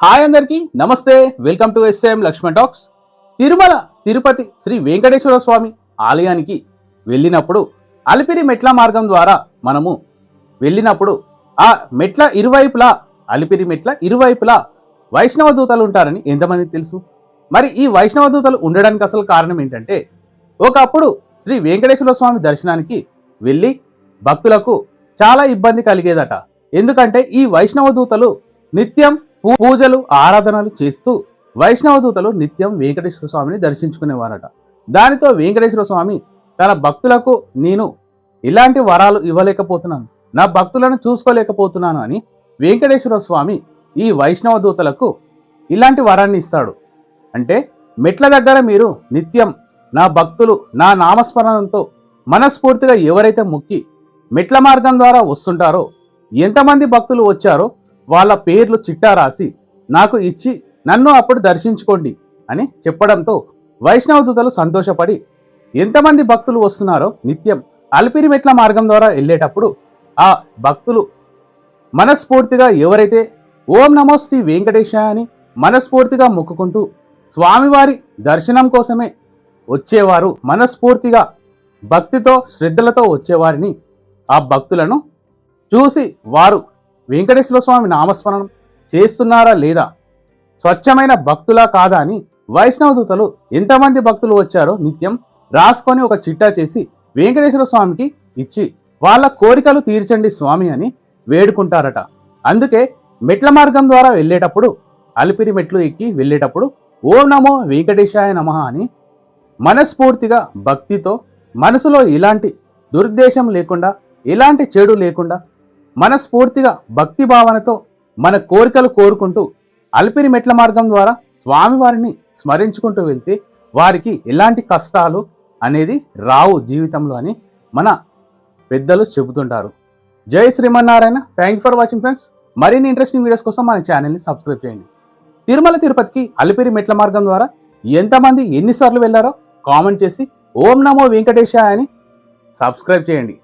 Hi అందరికీ నమస్తే. Welcome to SM Lakshman talks. Tirumala Tirupati Sri Venkateswara Swami ఆలయానికి వెళ్ళినప్పుడు అలిపిరి మెట్ల మార్గం ద్వారా మనము వెళ్ళినప్పుడు ఆ మెట్ల ఇరువైపులా అలిపిరి మెట్ల ఇరువైపులా వైష్ణవ దూతలు ఉంటారని ఎంతమందికి తెలుసు? మరి ఈ వైష్ణవ దూతలు ఉండడానికి అసలు కారణం ఏంటంటే, ఒకప్పుడు శ్రీ వెంకటేశ్వర స్వామి దర్శనానికి వెళ్ళి భక్తులకు చాలా ఇబ్బంది కలిగేదట. ఎందుకంటే ఈ వైష్ణవ దూతలు నిత్యం పూజలు ఆరాధనలు చేస్తూ వైష్ణవ దూతలు నిత్యం వెంకటేశ్వర స్వామిని దర్శించుకునేవారట. దానితో వెంకటేశ్వర స్వామి తన భక్తులకు నేను ఇలాంటి వరాలు ఇవ్వలేకపోతున్నాను, నా భక్తులను చూసుకోలేకపోతున్నాను అని వెంకటేశ్వర స్వామి ఈ వైష్ణవ దూతలకు ఇలాంటి వరాన్ని ఇస్తాడు. అంటే మెట్ల దగ్గర మీరు నిత్యం నా భక్తులు నా నామస్మరణంతో మనస్ఫూర్తిగా ఎవరైతే మొక్కి మెట్ల మార్గం ద్వారా వస్తుంటారో, ఎంతమంది భక్తులు వచ్చారో వాళ్ళ పేర్లు చిట్టా రాసి నాకు ఇచ్చి నన్ను అప్పుడు దర్శించుకోండి అని చెప్పడంతో వైష్ణవ దూతలు సంతోషపడి ఎంతమంది భక్తులు వస్తున్నారో నిత్యం అలిపిరి మెట్ల మార్గం ద్వారా వెళ్ళేటప్పుడు ఆ భక్తులు మనస్ఫూర్తిగా ఎవరైతే ఓం నమో శ్రీ వెంకటేశాయ అని మనస్ఫూర్తిగా మొక్కుకుంటూ స్వామివారి దర్శనం కోసమే వచ్చేవారు, మనస్ఫూర్తిగా భక్తితో శ్రద్ధలతో వచ్చేవారిని ఆ భక్తులను చూసి వారు వెంకటేశ్వర స్వామి నామస్మరణం చేస్తున్నారా లేదా, స్వచ్ఛమైన భక్తులా కాదా అని వైష్ణవ దూతలు ఎంతమంది భక్తులు వచ్చారో నిత్యం రాసుకొని ఒక చిట్టా చేసి వెంకటేశ్వర స్వామికి ఇచ్చి వాళ్ళ కోరికలు తీర్చండి స్వామి అని వేడుకుంటారట. అందుకే మెట్ల మార్గం ద్వారా వెళ్ళేటప్పుడు అలిపిరి మెట్లు ఎక్కి వెళ్ళేటప్పుడు ఓం నమో వెంకటేశాయ నమః అని మనస్ఫూర్తిగా భక్తితో మనసులో ఎలాంటి దురుద్దేశం లేకుండా ఎలాంటి చెడు లేకుండా మనస్ఫూర్తిగా భక్తి భావనతో మన కోరికలు కోరుకుంటూ అలిపిరి మెట్ల మార్గం ద్వారా స్వామివారిని స్మరించుకుంటూ వెళ్తే వారికి ఎలాంటి కష్టాలు అనేది రావు జీవితంలో అని మన పెద్దలు చెబుతుంటారు. జై Srimannarayana. Thank you for watching friends. మరిన్ని ఇంట్రెస్టింగ్ వీడియోస్ కోసం మన ఛానల్ని సబ్స్క్రైబ్ చేయండి. తిరుమల తిరుపతికి అలిపిరి మెట్ల మార్గం ద్వారా ఎంతమంది ఎన్నిసార్లు వెళ్ళారో కామెంట్ చేసి ఓం నమో వెంకటేశాయ అని సబ్స్క్రైబ్ చేయండి.